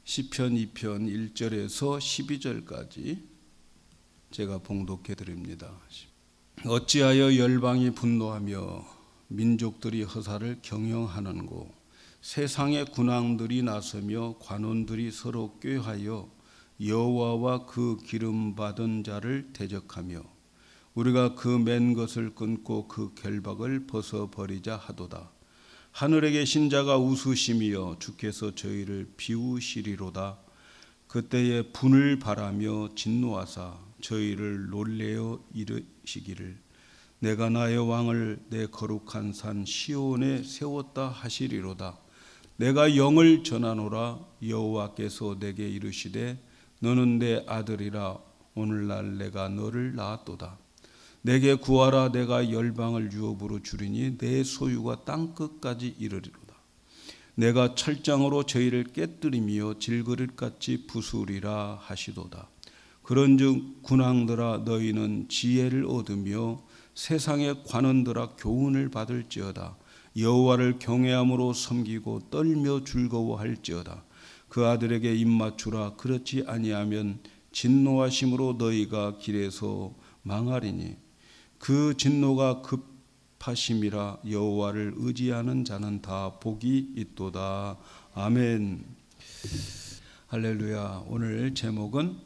시편 2편 1절에서 12절까지 제가 봉독해 드립니다. 어찌하여 열방이 분노하며 민족들이 허사를 경영하는고, 세상의 군왕들이 나서며 관원들이 서로 꾀하여 여호와와 그 기름 받은 자를 대적하며 우리가 그 맨 것을 끊고 그 결박을 벗어버리자 하도다. 하늘에 계신 자가 웃으시며 주께서 저희를 비우시리로다. 그때에 분을 바라며 진노하사 저희를 놀래어 이르시기를 내가 나의 왕을 내 거룩한 산 시온에 세웠다 하시리로다. 내가 영을 전하노라. 여호와께서 내게 이르시되 너는 내 아들이라. 오늘날 내가 너를 낳았도다. 내게 구하라. 내가 열방을 유업으로 주리니 내 소유가 땅끝까지 이르리로다. 내가 철장으로 저희를 깨뜨리며 질그릇같이 부수리라 하시도다. 그런즉 군왕들아 너희는 지혜를 얻으며 세상의 관원들아 교훈을 받을지어다. 여호와를 경외함으로 섬기고 떨며 즐거워할지어다. 그 아들에게 입맞추라. 그렇지 아니하면 진노하심으로 너희가 길에서 망하리니 그 진노가 급하심이라. 여호와를 의지하는 자는 다 복이 있도다. 아멘. 할렐루야. 오늘 제목은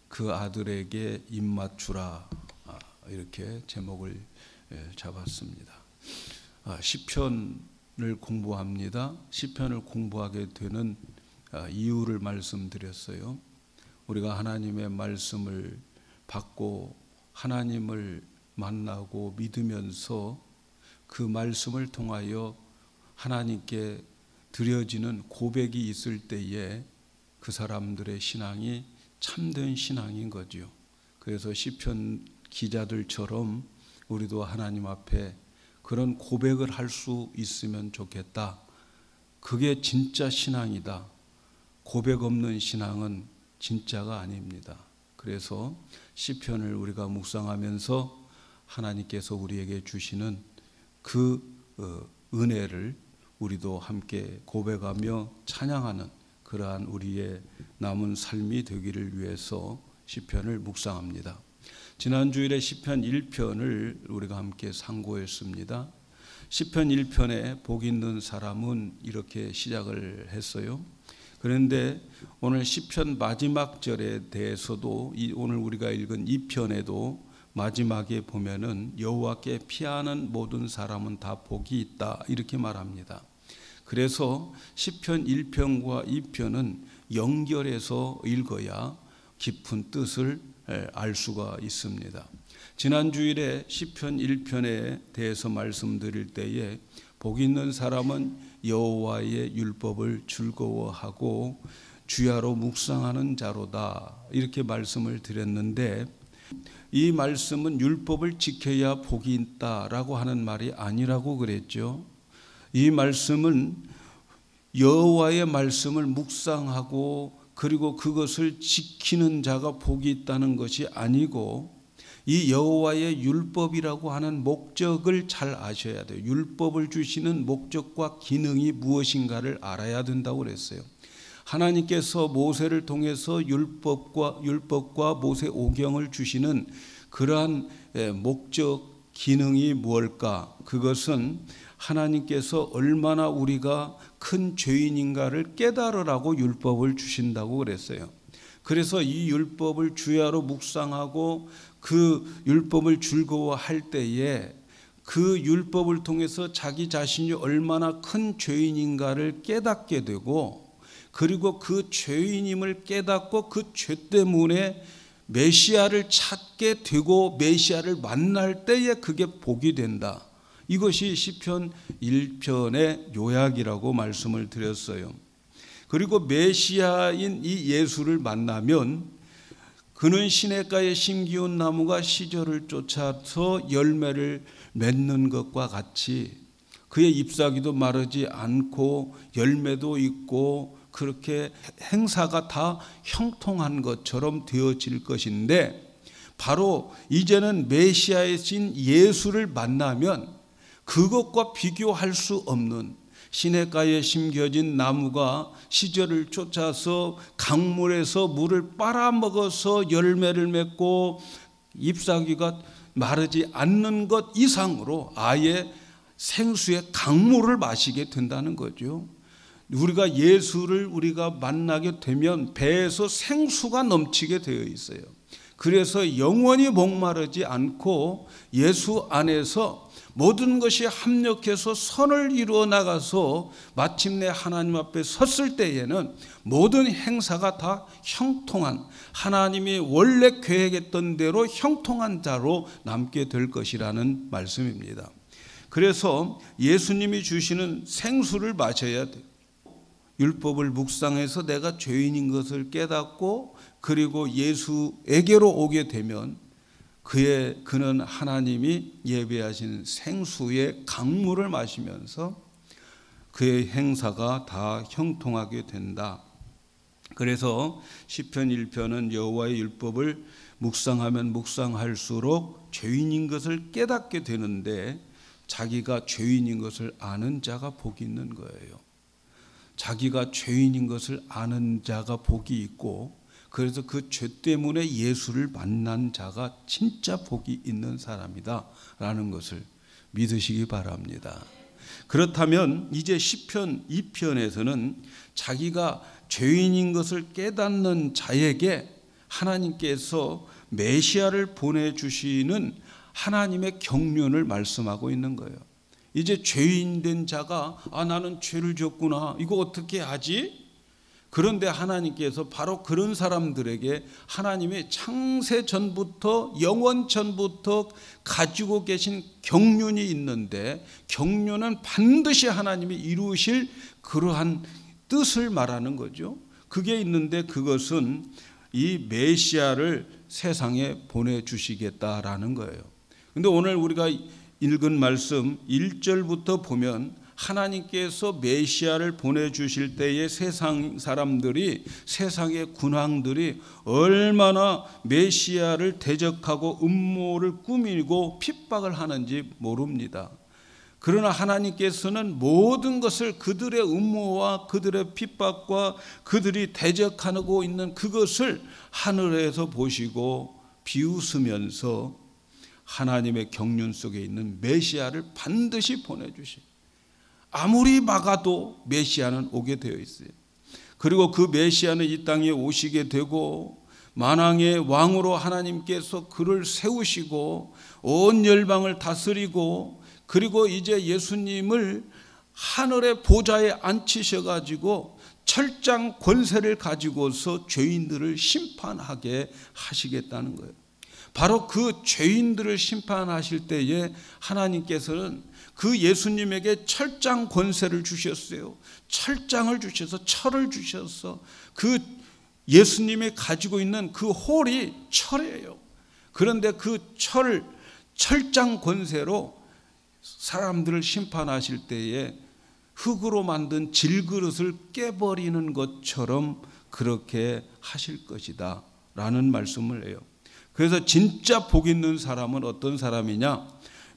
그 아들에게 입맞추라, 이렇게 제목을 잡았습니다. 시편을 공부합니다. 시편을 공부하게 되는 이유를 말씀드렸어요. 우리가 하나님의 말씀을 받고 하나님을 만나고 믿으면서 그 말씀을 통하여 하나님께 드려지는 고백이 있을 때에 그 사람들의 신앙이 참된 신앙인 거죠. 그래서 시편 기자들처럼 우리도 하나님 앞에 그런 고백을 할 수 있으면 좋겠다. 그게 진짜 신앙이다. 고백 없는 신앙은 진짜가 아닙니다. 그래서 시편을 우리가 묵상하면서 하나님께서 우리에게 주시는 그 은혜를 우리도 함께 고백하며 찬양하는 그러한 우리의 남은 삶이 되기를 위해서 시편을 묵상합니다. 지난 주일에 시편 1편을 우리가 함께 상고했습니다. 시편 1편에 복 있는 사람은 이렇게 시작을 했어요. 그런데 오늘 시편 마지막 절에 대해서도 오늘 우리가 읽은 2편에도 마지막에 보면은 여호와께 피하는 모든 사람은 다 복이 있다 이렇게 말합니다. 그래서 시편 1편과 2편은 연결해서 읽어야 깊은 뜻을 알 수가 있습니다. 지난 주일에 시편 1편에 대해서 말씀드릴 때에 복 있는 사람은 여호와의 율법을 즐거워하고 주야로 묵상하는 자로다 이렇게 말씀을 드렸는데, 이 말씀은 율법을 지켜야 복이 있다라고 하는 말이 아니라고 그랬죠. 이 말씀은 여호와의 말씀을 묵상하고 그리고 그것을 지키는 자가 복이 있다는 것이 아니고, 이 여호와의 율법이라고 하는 목적을 잘 아셔야 돼요. 율법을 주시는 목적과 기능이 무엇인가를 알아야 된다고 그랬어요. 하나님께서 모세를 통해서 율법과 모세 오경을 주시는 그러한 목적 기능이 무엇일까? 그것은 하나님께서 얼마나 우리가 큰 죄인인가를 깨달으라고 율법을 주신다고 그랬어요. 그래서 이 율법을 주야로 묵상하고 그 율법을 즐거워할 때에 그 율법을 통해서 자기 자신이 얼마나 큰 죄인인가를 깨닫게 되고, 그리고 그 죄인임을 깨닫고 그 죄 때문에 메시아를 찾게 되고 메시아를 만날 때에 그게 복이 된다. 이것이 시편 1편의 요약이라고 말씀을 드렸어요. 그리고 메시아인 이 예수를 만나면 그는 시냇가에 심기운 나무가 시절을 쫓아서 열매를 맺는 것과 같이 그의 잎사귀도 마르지 않고 열매도 있고 그렇게 행사가 다 형통한 것처럼 되어질 것인데, 바로 이제는 메시아이신 예수를 만나면 그것과 비교할 수 없는 시냇가에 심겨진 나무가 시절을 쫓아서 강물에서 물을 빨아먹어서 열매를 맺고 잎사귀가 마르지 않는 것 이상으로 아예 생수의 강물을 마시게 된다는 거죠. 우리가 예수를 우리가 만나게 되면 배에서 생수가 넘치게 되어 있어요. 그래서 영원히 목마르지 않고 예수 안에서 모든 것이 합력해서 선을 이루어 나가서 마침내 하나님 앞에 섰을 때에는 모든 행사가 다 형통한, 하나님이 원래 계획했던 대로 형통한 자로 남게 될 것이라는 말씀입니다. 그래서 예수님이 주시는 생수를 마셔야 돼요. 율법을 묵상해서 내가 죄인인 것을 깨닫고 그리고 예수에게로 오게 되면 그는 하나님이 예배하신 생수의 강물을 마시면서 그의 행사가 다 형통하게 된다. 그래서 시편 1편은 여호와의 율법을 묵상하면 묵상할수록 죄인인 것을 깨닫게 되는데, 자기가 죄인인 것을 아는 자가 복이 있는 거예요. 자기가 죄인인 것을 아는 자가 복이 있고, 그래서 그 죄 때문에 예수를 만난 자가 진짜 복이 있는 사람이다 라는 것을 믿으시기 바랍니다. 그렇다면 이제 시편 2편에서는 자기가 죄인인 것을 깨닫는 자에게 하나님께서 메시아를 보내주시는 하나님의 경륜을 말씀하고 있는 거예요. 이제 죄인 된 자가 나는 죄를 지었구나, 이거 어떻게 하지? 그런데 하나님께서 바로 그런 사람들에게 하나님의 창세 전부터 영원 전부터 가지고 계신 경륜이 있는데, 경륜은 반드시 하나님이 이루실 그러한 뜻을 말하는 거죠. 그게 있는데 그것은 이 메시아를 세상에 보내주시겠다라는 거예요. 근데 오늘 우리가 읽은 말씀 1절부터 보면 하나님께서 메시아를 보내주실 때에 세상 사람들이, 세상의 군왕들이 얼마나 메시아를 대적하고 음모를 꾸미고 핍박을 하는지 모릅니다. 그러나 하나님께서는 모든 것을, 그들의 음모와 그들의 핍박과 그들이 대적하고 있는 그것을 하늘에서 보시고 비웃으면서 하나님의 경륜 속에 있는 메시아를 반드시 보내주시. 아무리 막아도 메시아는 오게 되어 있어요. 그리고 그 메시아는 이 땅에 오시게 되고 만왕의 왕으로 하나님께서 그를 세우시고 온 열방을 다스리고, 그리고 이제 예수님을 하늘의 보좌에 앉히셔가지고 철장 권세를 가지고서 죄인들을 심판하게 하시겠다는 거예요. 바로 그 죄인들을 심판하실 때에 하나님께서는 그 예수님에게 철장 권세를 주셨어요. 철장을 주셔서, 철을 주셔서, 그 예수님이 가지고 있는 그 홀이 철이에요. 그런데 그 철장 권세로 사람들을 심판하실 때에 흙으로 만든 질그릇을 깨버리는 것처럼 그렇게 하실 것이다 라는 말씀을 해요. 그래서 진짜 복 있는 사람은 어떤 사람이냐?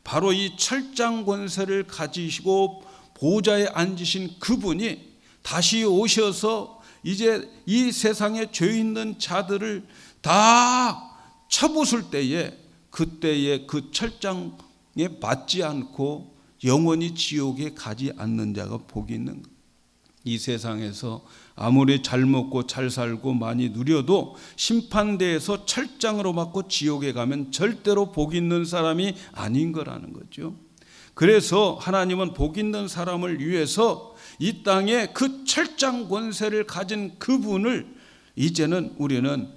바로 이 철장 권세를 가지시고 보좌에 앉으신 그분이 다시 오셔서 이제 이 세상에 죄 있는 자들을 다 쳐부술 때에, 그때에 그 철장에 맞지 않고 영원히 지옥에 가지 않는 자가 복이 있는 거예요. 이 세상에서 아무리 잘 먹고 잘 살고 많이 누려도 심판대에서 철장으로 맞고 지옥에 가면 절대로 복 있는 사람이 아닌 거라는 거죠. 그래서 하나님은 복 있는 사람을 위해서 이 땅에 그 철장 권세를 가진 그분을 이제는 우리는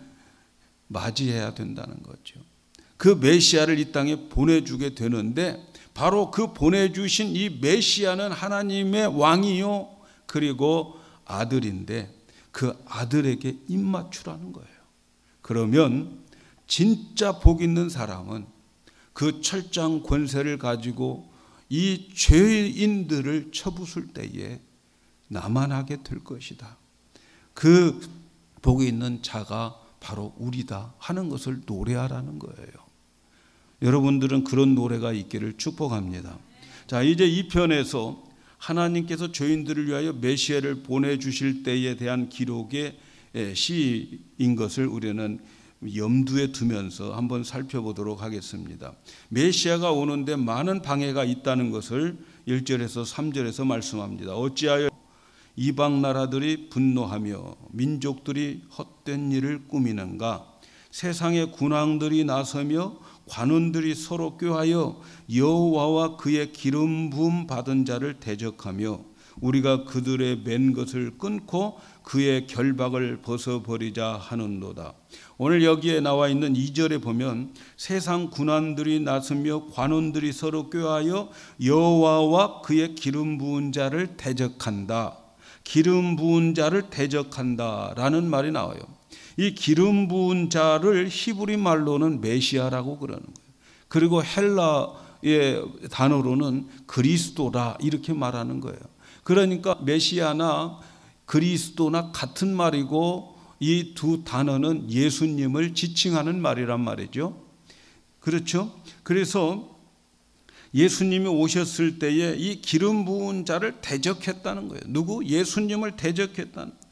맞이해야 된다는 거죠. 그 메시아를 이 땅에 보내주게 되는데, 바로 그 보내주신 이 메시아는 하나님의 왕이요 그리고 아들인데, 그 아들에게 입맞추라는 거예요. 그러면 진짜 복 있는 사람은 그 철장 권세를 가지고 이 죄인들을 쳐부술 때에 나만하게 될 것이다. 그 복이 있는 자가 바로 우리다 하는 것을 노래하라는 거예요. 여러분들은 그런 노래가 있기를 축복합니다. 자, 이제 이 편에서 하나님께서 죄인들을 위하여 메시아를 보내주실 때에 대한 기록의 시인 것을 우리는 염두에 두면서 한번 살펴보도록 하겠습니다. 메시아가 오는데 많은 방해가 있다는 것을 1절에서 3절에서 말씀합니다. 어찌하여 이방 나라들이 분노하며 민족들이 헛된 일을 꾸미는가? 세상의 군왕들이 나서며 관원들이 서로 꾀하여 여호와와 그의 기름 부음 받은 자를 대적하며 우리가 그들의 맨 것을 끊고 그의 결박을 벗어버리자 하는도다. 오늘 여기에 나와 있는 2절에 보면 세상 군왕들이 나서며 관원들이 서로 꾀하여 여호와와 그의 기름 부은 자를 대적한다. 기름 부은 자를 대적한다라는 말이 나와요. 이 기름 부은 자를 히브리 말로는 메시아라고 그러는 거예요. 그리고 헬라의 단어로는 그리스도라 이렇게 말하는 거예요. 그러니까 메시아나 그리스도나 같은 말이고 이 두 단어는 예수님을 지칭하는 말이란 말이죠. 그렇죠? 그래서 예수님이 오셨을 때에 이 기름 부은 자를 대적했다는 거예요. 누구? 예수님을 대적했다는 거예요.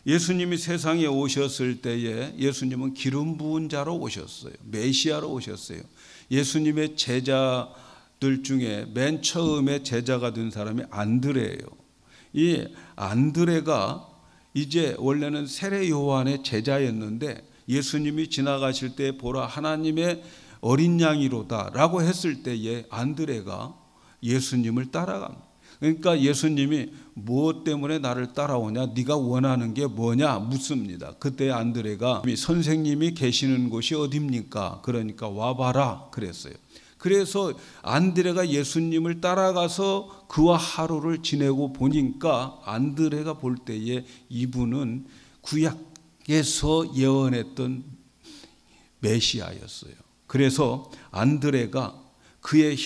예수님이 세상에 오셨을 때에 예수님은 기름 부은 자로 오셨어요. 메시아로 오셨어요. 예수님의 제자들 중에 맨 처음에 제자가 된 사람이 안드레예요. 이 안드레가 이제 원래는 세례 요한의 제자였는데 예수님이 지나가실 때 보라 하나님의 어린 양이로다 라고 했을 때에 안드레가 예수님을 따라갑니다. 그러니까 예수님이 무엇 때문에 나를 따라오냐, 네가 원하는 게 뭐냐 묻습니다. 그때 안드레가 선생님이 계시는 곳이 어디입니까? 그러니까 와봐라 그랬어요. 그래서 안드레가 예수님을 따라가서 그와 하루를 지내고 보니까 안드레가 볼 때에 이분은 구약에서 예언했던 메시아였어요. 그래서 안드레가 그의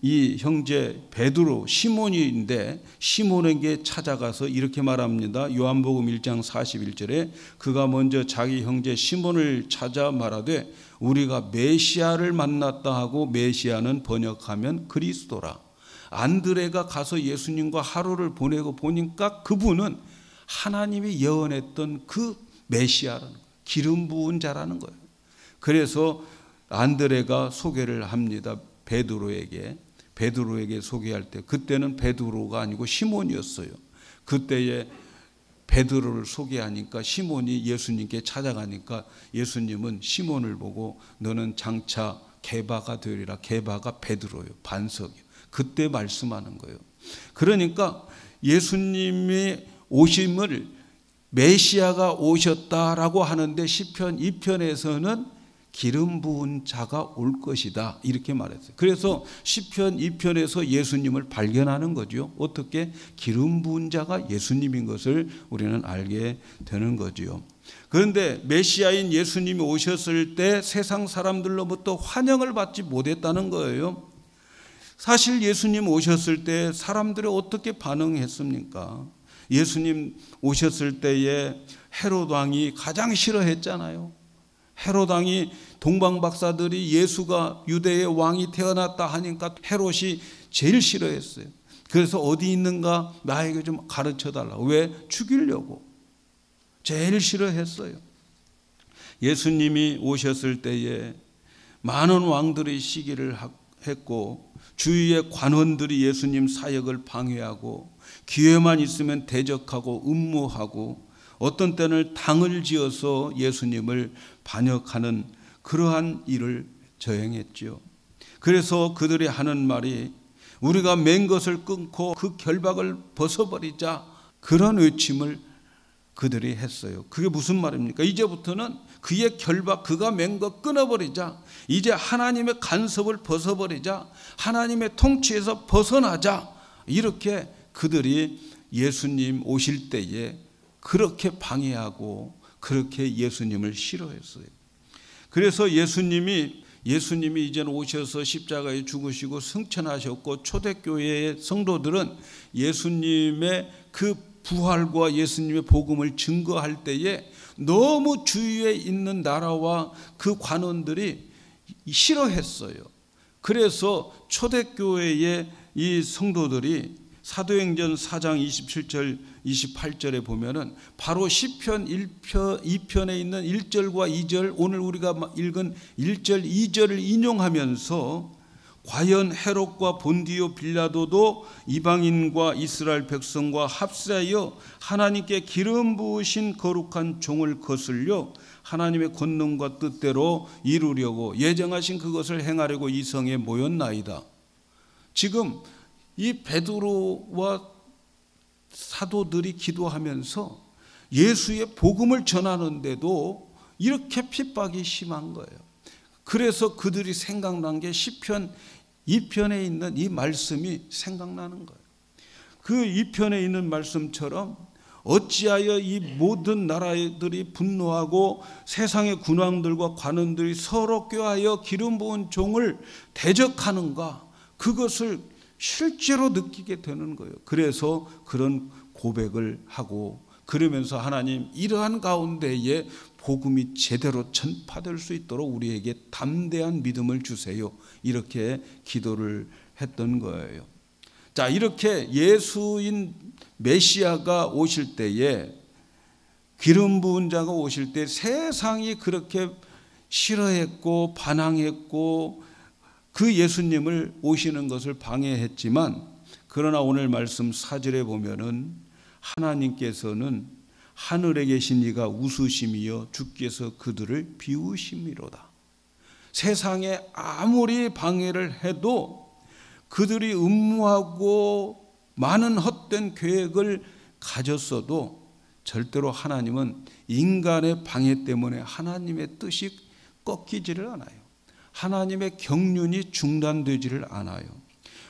이 형제 베드로 시몬인데 시몬에게 찾아가서 이렇게 말합니다. 요한복음 1장 41절에 그가 먼저 자기 형제 시몬을 찾아 말하되 우리가 메시아를 만났다 하고 메시아는 번역하면 그리스도라. 안드레가 가서 예수님과 하루를 보내고 보니까 그분은 하나님이 예언했던 그 메시아라는 거예요. 기름 부은 자라는 거예요. 그래서 안드레가 소개를 합니다. 베드로에게 소개할 때 그때는 베드로가 아니고 시몬이었어요. 그때에 베드로를 소개하니까 시몬이 예수님께 찾아가니까 예수님은 시몬을 보고 너는 장차 게바가 되리라. 게바가 베드로예요. 반석이요. 그때 말씀하는 거예요. 그러니까 예수님이 오심을 메시아가 오셨다라고 하는데 시편 2편에서는 기름 부은 자가 올 것이다 이렇게 말했어요. 그래서 시편 2편에서 예수님을 발견하는 거죠. 어떻게? 기름 부은 자가 예수님인 것을 우리는 알게 되는 거죠. 그런데 메시아인 예수님이 오셨을 때 세상 사람들로부터 환영을 받지 못했다는 거예요. 사실 예수님 오셨을 때 사람들이 어떻게 반응했습니까? 예수님 오셨을 때에 헤롯 왕이 가장 싫어했잖아요. 헤롯 왕이 동방 박사들이 예수가 유대의 왕이 태어났다 하니까 헤롯이 제일 싫어했어요. 그래서 어디 있는가 나에게 좀 가르쳐 달라. 왜? 죽이려고. 제일 싫어했어요. 예수님이 오셨을 때에 많은 왕들이 시기를 했고 주위의 관원들이 예수님 사역을 방해하고 기회만 있으면 대적하고 음모하고 어떤 때는 당을 지어서 예수님을 반역하는 그러한 일을 저행했죠. 그래서 그들이 하는 말이 우리가 맨 것을 끊고 그 결박을 벗어버리자 그런 외침을 그들이 했어요. 그게 무슨 말입니까? 이제부터는 그의 결박, 그가 맨 것 끊어버리자. 이제 하나님의 간섭을 벗어버리자. 하나님의 통치에서 벗어나자. 이렇게 그들이 예수님 오실 때에 그렇게 방해하고 그렇게 예수님을 싫어했어요. 그래서 예수님이 이제는 오셔서 십자가에 죽으시고 승천하셨고 초대교회의 성도들은 예수님의 그 부활과 예수님의 복음을 증거할 때에 너무 주위에 있는 나라와 그 관원들이 싫어했어요. 그래서 초대교회의 이 성도들이 사도행전 4장 27절 28절에 보면은 바로 시편 2편에 있는 1절과 2절, 오늘 우리가 읽은 1절 2절을 인용하면서 과연 헤롯과 본디오 빌라도도 이방인과 이스라엘 백성과 합세하여 하나님께 기름 부으신 거룩한 종을 거슬려 하나님의 권능과 뜻대로 이루려고 예정하신 그것을 행하려고 이 성에 모였나이다. 지금 이 베드로와 사도들이 기도하면서 예수의 복음을 전하는데도 이렇게 핍박이 심한 거예요. 그래서 그들이 생각난 게 시편 2편에 있는 이 말씀이 생각나는 거예요. 그 2편에 있는 말씀처럼 어찌하여 이 모든 나라들이 분노하고 세상의 군왕들과 관원들이 서로 꾀하여 기름 부은 종을 대적하는가, 그것을 실제로 느끼게 되는 거예요. 그래서 그런 고백을 하고, 그러면서 하나님, 이러한 가운데에 복음이 제대로 전파될 수 있도록 우리에게 담대한 믿음을 주세요. 이렇게 기도를 했던 거예요. 자, 이렇게 예수인 메시아가 오실 때에, 기름 부은 자가 오실 때 세상이 그렇게 싫어했고 반항했고 그 예수님을 오시는 것을 방해했지만, 그러나 오늘 말씀 4절에 보면은 하나님께서는 하늘에 계신 이가 웃으심이여 주께서 그들을 비우심이로다. 세상에 아무리 방해를 해도, 그들이 음모하고 많은 헛된 계획을 가졌어도 절대로 하나님은 인간의 방해 때문에 하나님의 뜻이 꺾이지를 않아요. 하나님의 경륜이 중단되지를 않아요.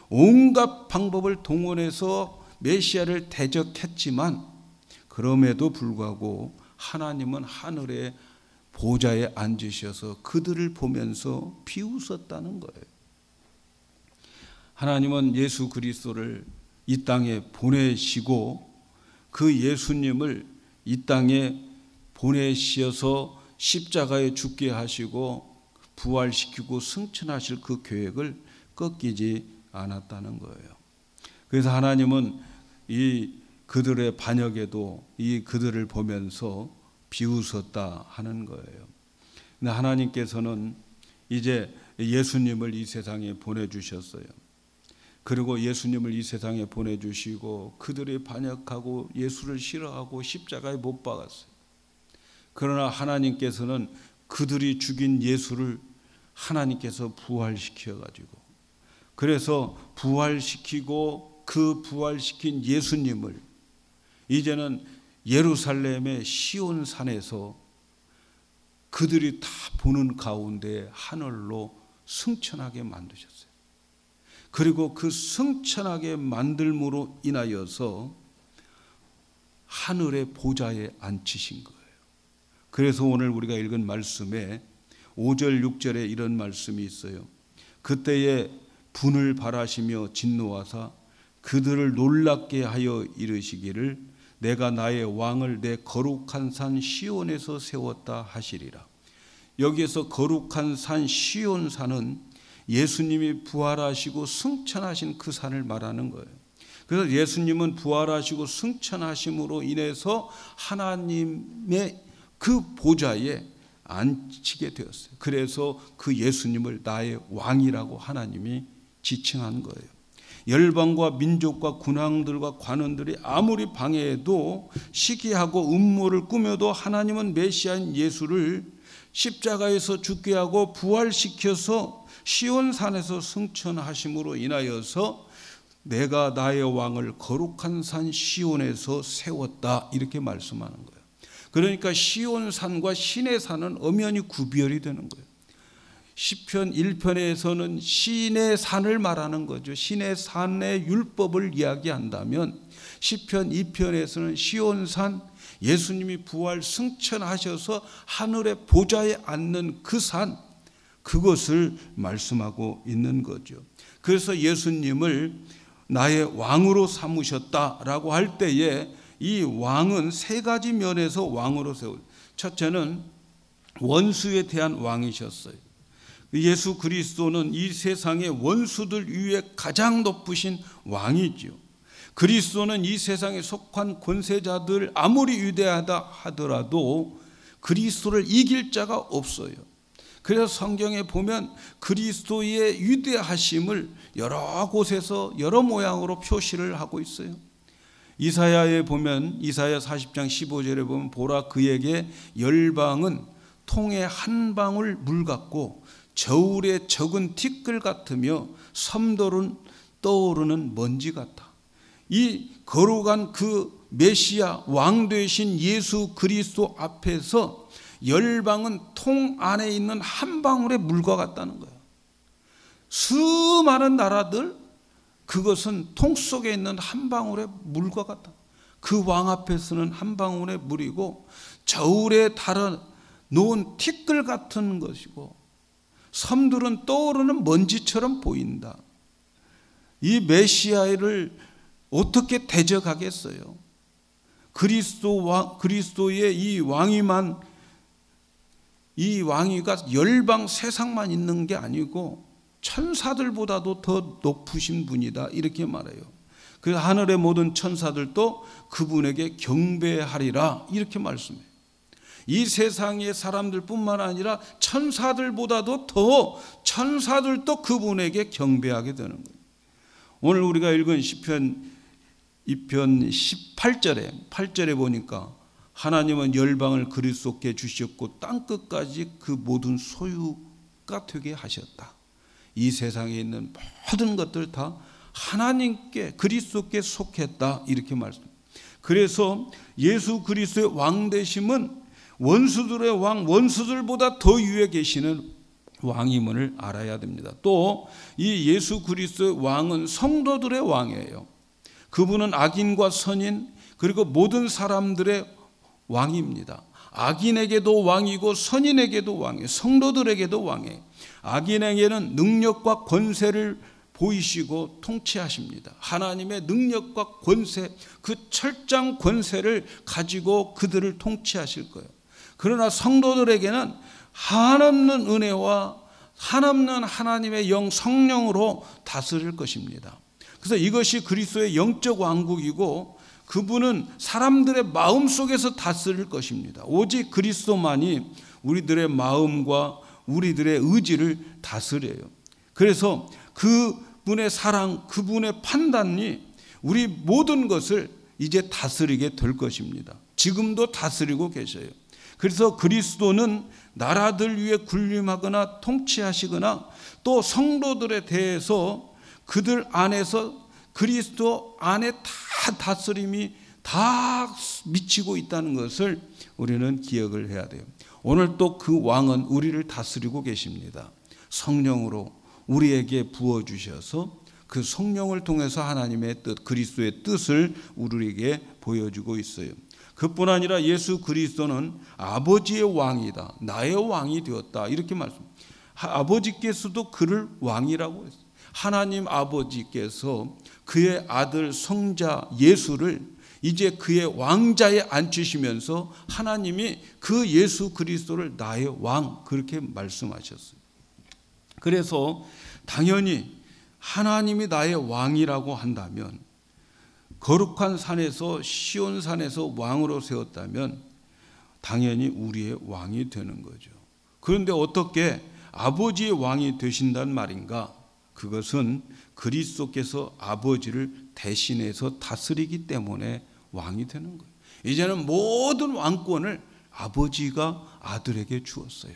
온갖 방법을 동원해서 메시아를 대적했지만 그럼에도 불구하고 하나님은 하늘의 보좌에 앉으셔서 그들을 보면서 비웃었다는 거예요. 하나님은 예수 그리스도를 이 땅에 보내시고, 그 예수님을 이 땅에 보내셔서 십자가에 죽게 하시고 부활시키고 승천하실 그 계획을 꺾이지 않았다는 거예요. 그래서 하나님은 이 그들의 반역에도 이 그들을 보면서 비웃었다 하는 거예요. 근데 하나님께서는 이제 예수님을 이 세상에 보내주셨어요. 그리고 예수님을 이 세상에 보내주시고 그들이 반역하고 예수를 싫어하고 십자가에 못 박았어요. 그러나 하나님께서는 그들이 죽인 예수를 하나님께서 부활시켜가지고, 그래서 부활시키고 그 부활시킨 예수님을 이제는 예루살렘의 시온산에서 그들이 다 보는 가운데 하늘로 승천하게 만드셨어요. 그리고 그 승천하게 만들므로 인하여서 하늘의 보좌에 앉히신 거예요. 그래서 오늘 우리가 읽은 말씀에 5절 6절에 이런 말씀이 있어요. 그때에 분을 발하시며 진노하사 그들을 놀랍게 하여 이르시기를 내가 나의 왕을 내 거룩한 산 시온에서 세웠다 하시리라. 여기에서 거룩한 산 시온산은 예수님이 부활하시고 승천하신 그 산을 말하는 거예요. 그래서 예수님은 부활하시고 승천하심으로 인해서 하나님의 그 보좌에 앉히게 되었어요. 그래서 그 예수님을 나의 왕이라고 하나님이 지칭한 거예요. 열방과 민족과 군왕들과 관원들이 아무리 방해해도 시기하고 음모를 꾸며도 하나님은 메시아인 예수를 십자가에서 죽게 하고 부활시켜서 시온산에서 승천하심으로 인하여서 내가 나의 왕을 거룩한 산 시온에서 세웠다, 이렇게 말씀하는 거예요. 그러니까 시온산과 신의 산은 엄연히 구별이 되는 거예요. 시편 1편에서는 신의 산을 말하는 거죠. 신의 산의 율법을 이야기한다면 시편 2편에서는 시온산, 예수님이 부활 승천하셔서 하늘의 보좌에 앉는 그 산, 그것을 말씀하고 있는 거죠. 그래서 예수님을 나의 왕으로 삼으셨다라고 할 때에 이 왕은 세 가지 면에서 왕으로 세워. 첫째는 원수에 대한 왕이셨어요. 예수 그리스도는 이 세상의 원수들 위에 가장 높으신 왕이죠. 그리스도는 이 세상에 속한 권세자들 아무리 위대하다 하더라도 그리스도를 이길 자가 없어요. 그래서 성경에 보면 그리스도의 위대하심을 여러 곳에서 여러 모양으로 표시를 하고 있어요. 이사야에 보면 이사야 40장 15절에 보면 보라 그에게 열방은 통에 한 방울 물 같고 저울에 적은 티끌 같으며 섬돌은 떠오르는 먼지 같아. 이 거룩한 그 메시아 왕 되신 예수 그리스도 앞에서 열방은 통 안에 있는 한 방울의 물과 같다는 거예요. 수많은 나라들 그것은 통 속에 있는 한 방울의 물과 같다. 그 왕 앞에서는 한 방울의 물이고 저울에 달아 놓은 티끌 같은 것이고 섬들은 떠오르는 먼지처럼 보인다. 이 메시아를 어떻게 대적하겠어요? 그리스도의 이 왕위가 열방 세상만 있는 게 아니고 천사들보다도 더 높으신 분이다 이렇게 말해요. 그래서 하늘의 모든 천사들도 그분에게 경배하리라 이렇게 말씀해요. 이 세상의 사람들뿐만 아니라 천사들보다도 더 천사들도 그분에게 경배하게 되는 거예요. 오늘 우리가 읽은 시편 2편 8절에 보니까 하나님은 열방을 그리스도께 주셨고 땅끝까지 그 모든 소유가 되게 하셨다. 이 세상에 있는 모든 것들 다 하나님께 그리스도께 속했다 이렇게 말씀합니다. 그래서 예수 그리스도의 왕 되심은 원수들의 왕, 원수들보다 더 위에 계시는 왕임을 알아야 됩니다. 또 이 예수 그리스도의 왕은 성도들의 왕이에요. 그분은 악인과 선인 그리고 모든 사람들의 왕입니다. 악인에게도 왕이고 선인에게도 왕이에요. 성도들에게도 왕이에요. 악인에게는 능력과 권세를 보이시고 통치하십니다. 하나님의 능력과 권세, 그 철장 권세를 가지고 그들을 통치하실 거예요. 그러나 성도들에게는 한없는 은혜와 한없는 하나님의 영 성령으로 다스릴 것입니다. 그래서 이것이 그리스도의 영적 왕국이고 그분은 사람들의 마음 속에서 다스릴 것입니다. 오직 그리스도만이 우리들의 마음과 우리들의 의지를 다스려요. 그래서 그분의 사랑, 그분의 판단이 우리 모든 것을 이제 다스리게 될 것입니다. 지금도 다스리고 계셔요. 그래서 그리스도는 나라들 위에 군림하거나 통치하시거나 또 성도들에 대해서 그들 안에서 그리스도 안에 다 다스림이 다 미치고 있다는 것을 우리는 기억을 해야 돼요. 오늘 또 그 왕은 우리를 다스리고 계십니다. 성령으로 우리에게 부어주셔서 그 성령을 통해서 하나님의 뜻, 그리스도의 뜻을 우리에게 보여주고 있어요. 그뿐 아니라 예수 그리스도는 아버지의 왕이다. 나의 왕이 되었다. 이렇게 말씀합니다. 아버지께서도 그를 왕이라고 했어요. 하나님 아버지께서 그의 아들 성자 예수를 이제 그의 왕자에 앉히시면서 하나님이 그 예수 그리스도를 나의 왕 그렇게 말씀하셨어요. 그래서 당연히 하나님이 나의 왕이라고 한다면 거룩한 산에서 시온산에서 왕으로 세웠다면 당연히 우리의 왕이 되는 거죠. 그런데 어떻게 아버지의 왕이 되신단 말인가? 그것은 그리스도께서 아버지를 대신해서 다스리기 때문에 왕이 되는 거예요. 이제는 모든 왕권을 아버지가 아들에게 주었어요.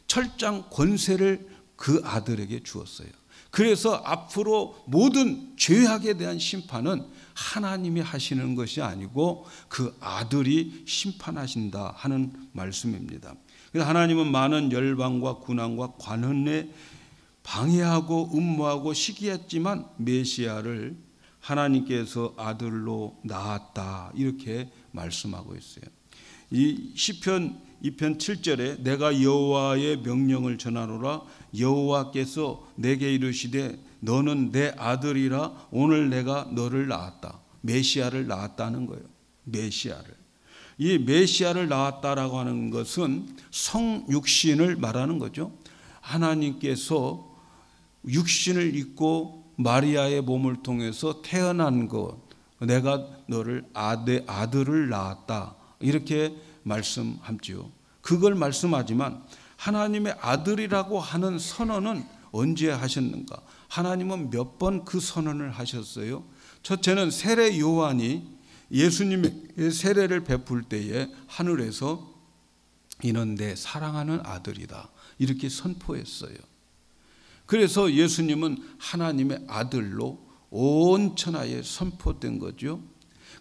철장 권세를 그 아들에게 주었어요. 그래서 앞으로 모든 죄악에 대한 심판은 하나님이 하시는 것이 아니고 그 아들이 심판하신다 하는 말씀입니다. 그래서 하나님은 많은 열방과 군왕과 관원에 방해하고 음모하고 시기했지만 메시아를 하나님께서 아들로 낳았다 이렇게 말씀하고 있어요. 이 시편 2편 7절에 내가 여호와의 명령을 전하노라 여호와께서 내게 이르시되 너는 내 아들이라 오늘 내가 너를 낳았다. 메시아를 낳았다는 거예요. 메시아를. 이 메시아를 낳았다라고 하는 것은 성육신을 말하는 거죠. 하나님께서 육신을 입고 마리아의 몸을 통해서 태어난 것, 내가 너를 내 아들을 낳았다 이렇게 말씀하지요. 그걸 말씀하지만 하나님의 아들이라고 하는 선언은 언제 하셨는가? 하나님은 몇 번 그 선언을 하셨어요. 첫째는 세례 요한이 예수님의 세례를 베풀 때에 하늘에서 이는 내 사랑하는 아들이다 이렇게 선포했어요. 그래서 예수님은 하나님의 아들로 온 천하에 선포된 거죠.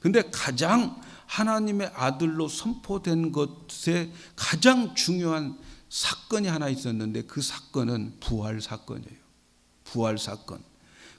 근데 가장 하나님의 아들로 선포된 것에 가장 중요한 사건이 하나 있었는데 그 사건은 부활 사건이에요. 부활 사건.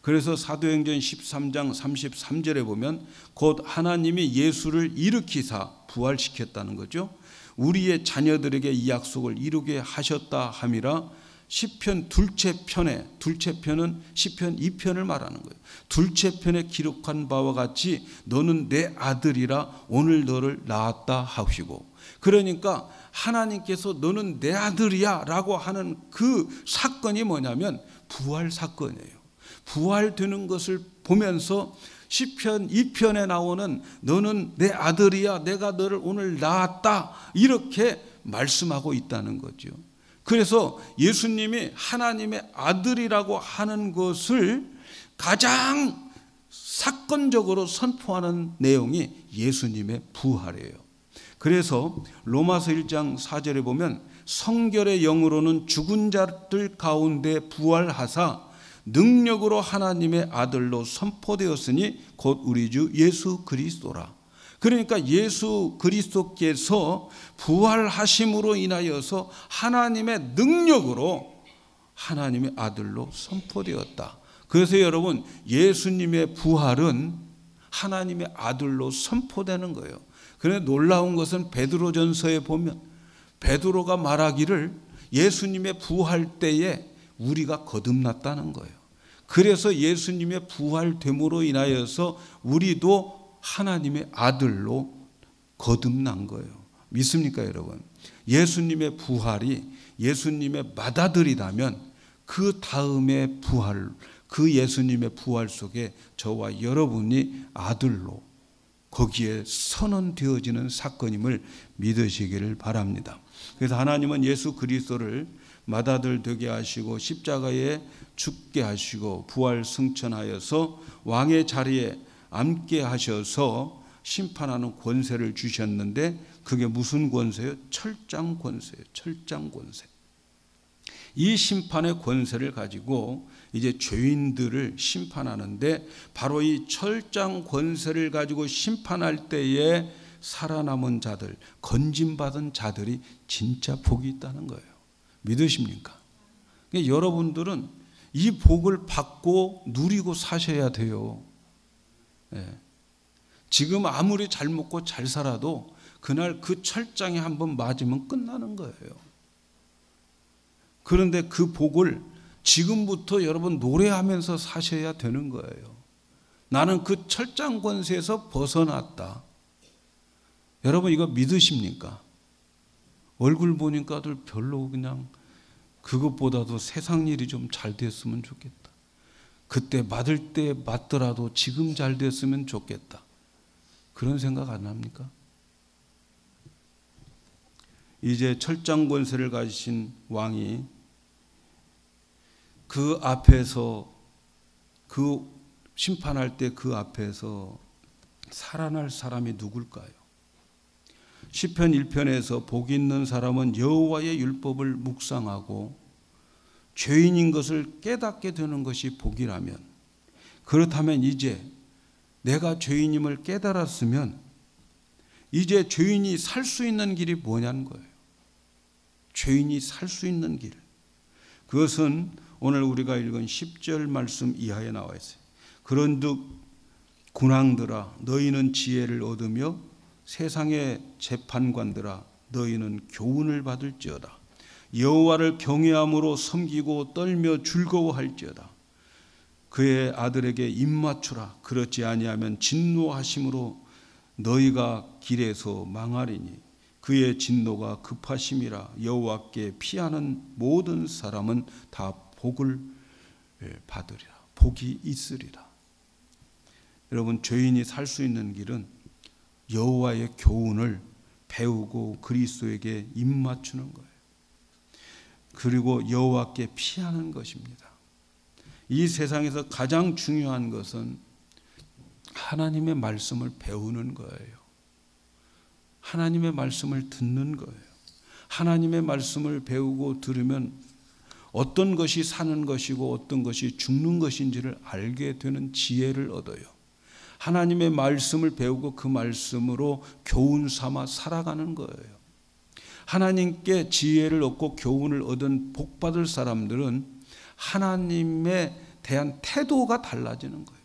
그래서 사도행전 13장 33절에 보면 곧 하나님이 예수를 일으키사 부활시켰다는 거죠. 우리의 자녀들에게 이 약속을 이루게 하셨다 함이라. 시편 둘째 편은 시편 2편을 말하는 거예요. 둘째 편에 기록한 바와 같이 너는 내 아들이라 오늘 너를 낳았다 하시고, 그러니까 하나님께서 너는 내 아들이야 라고 하는 그 사건이 뭐냐면 부활 사건이에요. 부활되는 것을 보면서 시편 2편에 나오는 너는 내 아들이야 내가 너를 오늘 낳았다 이렇게 말씀하고 있다는 거죠. 그래서 예수님이 하나님의 아들이라고 하는 것을 가장 사건적으로 선포하는 내용이 예수님의 부활이에요. 그래서 로마서 1장 4절에 보면 성결의 영으로는 죽은 자들 가운데 부활하사 능력으로 하나님의 아들로 선포되었으니 곧 우리 주 예수 그리스도라. 그러니까 예수 그리스도께서 부활하심으로 인하여서 하나님의 능력으로 하나님의 아들로 선포되었다. 그래서 여러분 예수님의 부활은 하나님의 아들로 선포되는 거예요. 그런데 놀라운 것은 베드로전서에 보면 베드로가 말하기를 예수님의 부활 때에 우리가 거듭났다는 거예요. 그래서 예수님의 부활됨으로 인하여서 우리도 하나님의 아들로 거듭난 거예요. 믿습니까 여러분? 예수님의 부활이 예수님의 맏아들이라면 그 다음의 부활, 그 예수님의 부활 속에 저와 여러분이 아들로 거기에 선언되어지는 사건임을 믿으시기를 바랍니다. 그래서 하나님은 예수 그리스도를 맏아들 되게 하시고 십자가에 죽게 하시고 부활 승천하여서 왕의 자리에 앉게 하셔서 심판하는 권세를 주셨는데 그게 무슨 권세예요? 철장 권세예요. 철장 권세. 이 심판의 권세를 가지고 이제 죄인들을 심판하는데 바로 이 철장 권세를 가지고 심판할 때에 살아남은 자들, 건짐받은 자들이 진짜 복이 있다는 거예요. 믿으십니까? 그러니까 여러분들은 이 복을 받고 누리고 사셔야 돼요. 지금 아무리 잘 먹고 잘 살아도 그날 그 철장에 한번 맞으면 끝나는 거예요. 그런데 그 복을 지금부터 여러분 노래하면서 사셔야 되는 거예요. 나는 그 철장 권세에서 벗어났다. 여러분 이거 믿으십니까? 얼굴 보니까들 별로 그냥 그것보다도 세상 일이 좀 잘 됐으면 좋겠다. 그때 맞을 때 맞더라도 지금 잘 됐으면 좋겠다. 그런 생각 안 합니까? 이제 철장 권세를 가지신 왕이 그 앞에서 그 심판할 때 그 앞에서 살아날 사람이 누굴까요? 시편 1편에서 복 있는 사람은 여호와의 율법을 묵상하고 죄인인 것을 깨닫게 되는 것이 복이라면, 그렇다면 이제 내가 죄인임을 깨달았으면 이제 죄인이 살 수 있는 길이 뭐냐는 거예요. 죄인이 살 수 있는 길. 그것은 오늘 우리가 읽은 10절 말씀 이하에 나와 있어요. 그런즉 군왕들아 너희는 지혜를 얻으며 세상의 재판관들아 너희는 교훈을 받을지어다. 여호와를 경외함으로 섬기고 떨며 즐거워할지어다. 그의 아들에게 입맞추라. 그렇지 아니하면 진노하심으로 너희가 길에서 망하리니 그의 진노가 급하심이라. 여호와께 피하는 모든 사람은 다 복을 받으리라. 복이 있으리라. 여러분, 죄인이 살 수 있는 길은 여호와의 교훈을 배우고 그리스도에게 입맞추는 거예요. 그리고 여호와께 피하는 것입니다. 이 세상에서 가장 중요한 것은 하나님의 말씀을 배우는 거예요. 하나님의 말씀을 듣는 거예요. 하나님의 말씀을 배우고 들으면 어떤 것이 사는 것이고 어떤 것이 죽는 것인지를 알게 되는 지혜를 얻어요. 하나님의 말씀을 배우고 그 말씀으로 교훈 삼아 살아가는 거예요. 하나님께 지혜를 얻고 교훈을 얻은 복받을 사람들은 하나님에 대한 태도가 달라지는 거예요.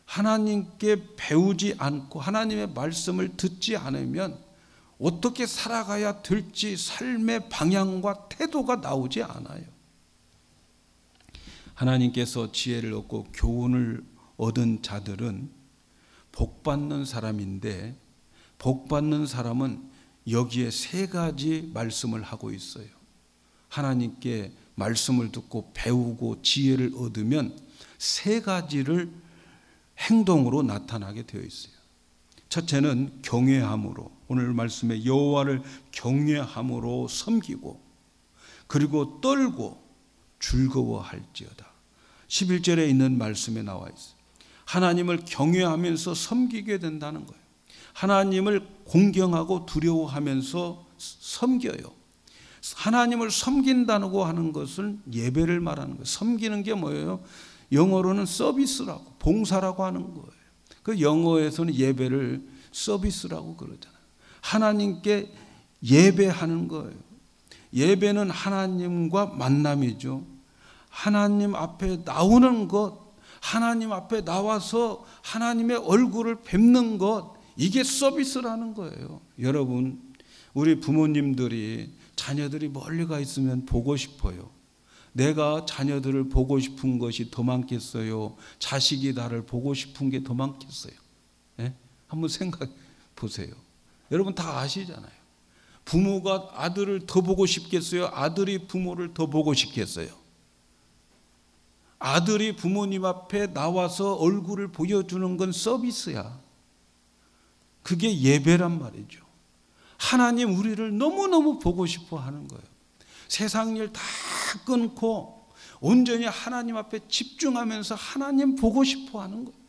하나님께 배우지 않고 하나님의 말씀을 듣지 않으면 어떻게 살아가야 될지 삶의 방향과 태도가 나오지 않아요. 하나님께서 지혜를 얻고 교훈을 얻은 자들은 복받는 사람인데, 복받는 사람은 여기에 세 가지 말씀을 하고 있어요. 하나님께 말씀을 듣고 배우고 지혜를 얻으면 세 가지를 행동으로 나타나게 되어 있어요. 첫째는 경외함으로, 오늘 말씀에 여호와를 경외함으로 섬기고, 그리고 떨고 즐거워할지어다. 11절에 있는 말씀에 나와 있어요. 하나님을 경외하면서 섬기게 된다는 거예요. 하나님을 공경하고 두려워하면서 섬겨요. 하나님을 섬긴다고 하는 것은 예배를 말하는 거예요. 섬기는 게 뭐예요? 영어로는 서비스라고, 봉사라고 하는 거예요. 그 영어에서는 예배를 서비스라고 그러잖아요. 하나님께 예배하는 거예요. 예배는 하나님과 만남이죠. 하나님 앞에 나오는 것, 하나님 앞에 나와서 하나님의 얼굴을 뵙는 것, 이게 서비스라는 거예요. 여러분, 우리 부모님들이 자녀들이 멀리 가 있으면 보고 싶어요. 내가 자녀들을 보고 싶은 것이 더 많겠어요? 자식이 나를 보고 싶은 게 더 많겠어요? 네? 한번 생각해 보세요. 여러분 다 아시잖아요. 부모가 아들을 더 보고 싶겠어요? 아들이 부모를 더 보고 싶겠어요? 아들이 부모님 앞에 나와서 얼굴을 보여주는 건 서비스야. 그게 예배란 말이죠. 하나님 우리를 너무너무 보고 싶어 하는 거예요. 세상 일 다 끊고 온전히 하나님 앞에 집중하면서 하나님 보고 싶어 하는 거예요.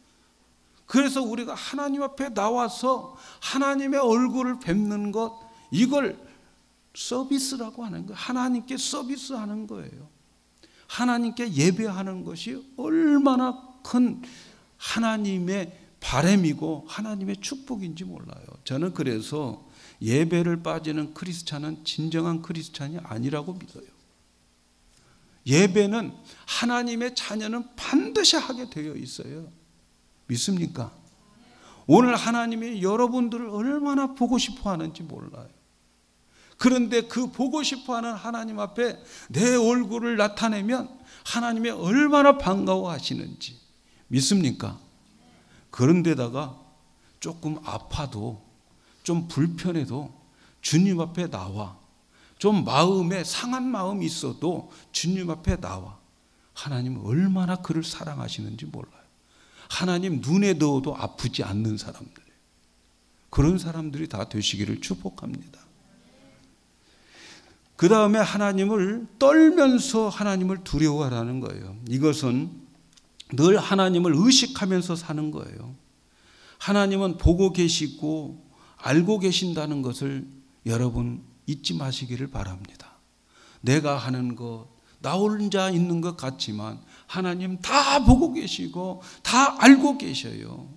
그래서 우리가 하나님 앞에 나와서 하나님의 얼굴을 뵙는 것, 이걸 서비스라고 하는 거예요. 하나님께 서비스하는 거예요. 하나님께 예배하는 것이 얼마나 큰 하나님의 바람이고 하나님의 축복인지 몰라요. 저는 그래서 예배를 빠지는 크리스찬은 진정한 크리스찬이 아니라고 믿어요. 예배는 하나님의 자녀는 반드시 하게 되어 있어요. 믿습니까? 오늘 하나님이 여러분들을 얼마나 보고 싶어 하는지 몰라요. 그런데 그 보고 싶어 하는 하나님 앞에 내 얼굴을 나타내면 하나님이 얼마나 반가워하시는지 믿습니까? 그런데다가 조금 아파도, 좀 불편해도 주님 앞에 나와. 좀 마음에 상한 마음이 있어도 주님 앞에 나와. 하나님은 얼마나 그를 사랑하시는지 몰라요. 하나님 눈에 넣어도 아프지 않는 사람들이에요. 그런 사람들이 다 되시기를 축복합니다. 그 다음에 하나님을 떨면서 하나님을 두려워하라는 거예요. 이것은 늘 하나님을 의식하면서 사는 거예요. 하나님은 보고 계시고 알고 계신다는 것을 여러분 잊지 마시기를 바랍니다. 내가 하는 것, 나 혼자 있는 것 같지만 하나님 다 보고 계시고 다 알고 계셔요.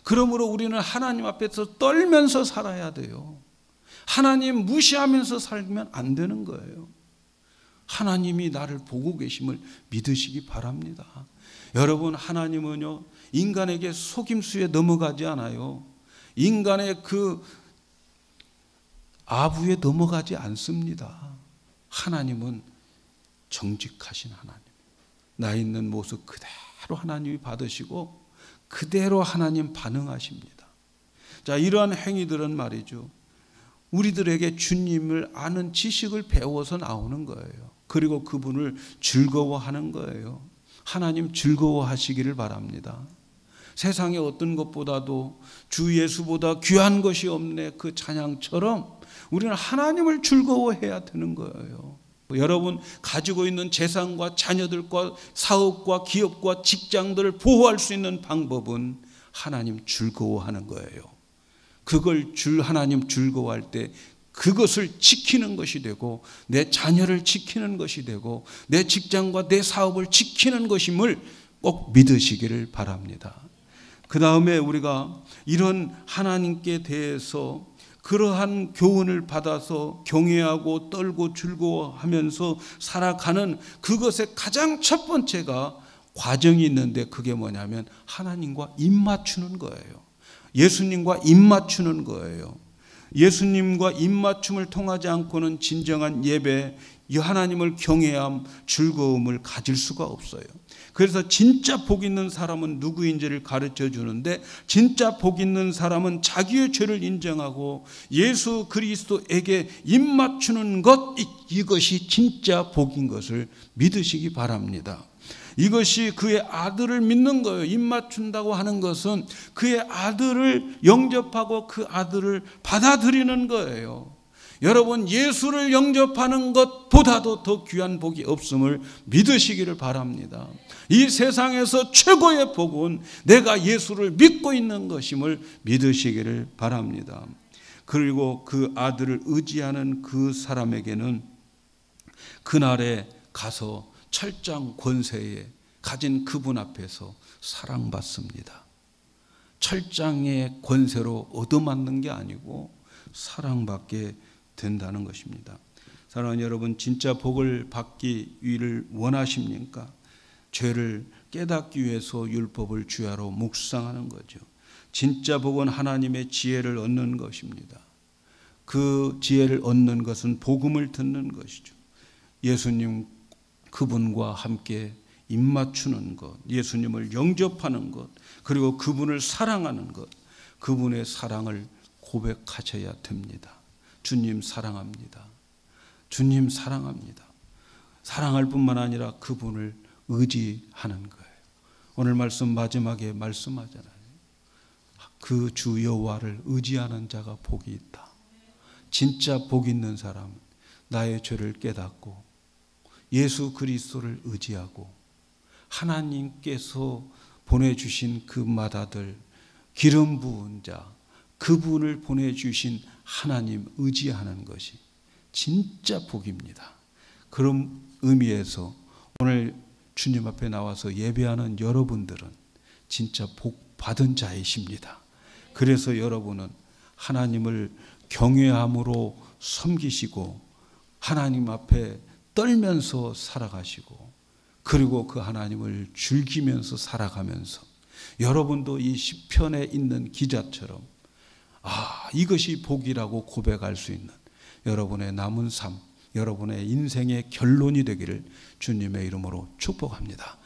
그러므로 우리는 하나님 앞에서 떨면서 살아야 돼요. 하나님 무시하면서 살면 안 되는 거예요. 하나님이 나를 보고 계심을 믿으시기 바랍니다. 여러분, 하나님은요, 인간에게 속임수에 넘어가지 않아요. 인간의 그 아부에 넘어가지 않습니다. 하나님은 정직하신 하나님. 나 있는 모습 그대로 하나님이 받으시고 그대로 하나님 반응하십니다. 자, 이러한 행위들은 말이죠, 우리들에게 주님을 아는 지식을 배워서 나오는 거예요. 그리고 그분을 즐거워하는 거예요. 하나님 즐거워하시기를 바랍니다. 세상에 어떤 것보다도 주 예수보다 귀한 것이 없네, 그 찬양처럼 우리는 하나님을 즐거워해야 되는 거예요. 여러분 가지고 있는 재산과 자녀들과 사업과 기업과 직장들을 보호할 수 있는 방법은 하나님 즐거워하는 거예요. 그걸 하나님 즐거워할 때 그것을 지키는 것이 되고, 내 자녀를 지키는 것이 되고, 내 직장과 내 사업을 지키는 것임을 꼭 믿으시기를 바랍니다. 그 다음에 우리가 이런 하나님께 대해서 그러한 교훈을 받아서 경외하고 떨고 즐거워하면서 살아가는 그것의 가장 첫 번째가 과정이 있는데, 그게 뭐냐면 하나님과 입 맞추는 거예요. 예수님과 입 맞추는 거예요. 예수님과 입 맞춤을 통하지 않고는 진정한 예배, 하나님을 경외함, 즐거움을 가질 수가 없어요. 그래서 진짜 복 있는 사람은 누구인지를 가르쳐 주는데, 진짜 복 있는 사람은 자기의 죄를 인정하고 예수 그리스도에게 입 맞추는 것, 이것이 진짜 복인 것을 믿으시기 바랍니다. 이것이 그의 아들을 믿는 거예요. 입 맞춘다고 하는 것은 그의 아들을 영접하고 그 아들을 받아들이는 거예요. 여러분, 예수를 영접하는 것보다도 더 귀한 복이 없음을 믿으시기를 바랍니다. 이 세상에서 최고의 복은 내가 예수를 믿고 있는 것임을 믿으시기를 바랍니다. 그리고 그 아들을 의지하는 그 사람에게는 그날에 가서 철장 권세에 가진 그분 앞에서 사랑받습니다. 철장의 권세로 얻어맞는 게 아니고 사랑받게 된다는 것입니다. 사랑하는 여러분, 진짜 복을 받기를 원하십니까? 죄를 깨닫기 위해서 율법을 주야로 묵상하는 거죠. 진짜 복은 하나님의 지혜를 얻는 것입니다. 그 지혜를 얻는 것은 복음을 듣는 것이죠. 예수님 그분과 함께 입 맞추는 것, 예수님을 영접하는 것, 그리고 그분을 사랑하는 것, 그분의 사랑을 고백하셔야 됩니다. 주님 사랑합니다. 주님 사랑합니다. 사랑할 뿐만 아니라 그분을 의지하는 거예요. 오늘 말씀 마지막에 말씀하잖아요. 그 주 여호와를 의지하는 자가 복이 있다. 진짜 복 있는 사람은 나의 죄를 깨닫고 예수 그리스도를 의지하고 하나님께서 보내주신 그 맏아들 기름 부은 자, 그분을 보내주신 하나님 의지하는 것이 진짜 복입니다. 그런 의미에서 오늘 주님 앞에 나와서 예배하는 여러분들은 진짜 복 받은 자이십니다. 그래서 여러분은 하나님을 경외함으로 섬기시고 하나님 앞에 떨면서 살아가시고, 그리고 그 하나님을 즐기면서 살아가면서 여러분도 이 시편에 있는 기자처럼 이것이 복이라고 고백할 수 있는 여러분의 남은 삶, 여러분의 인생의 결론이 되기를 주님의 이름으로 축복합니다.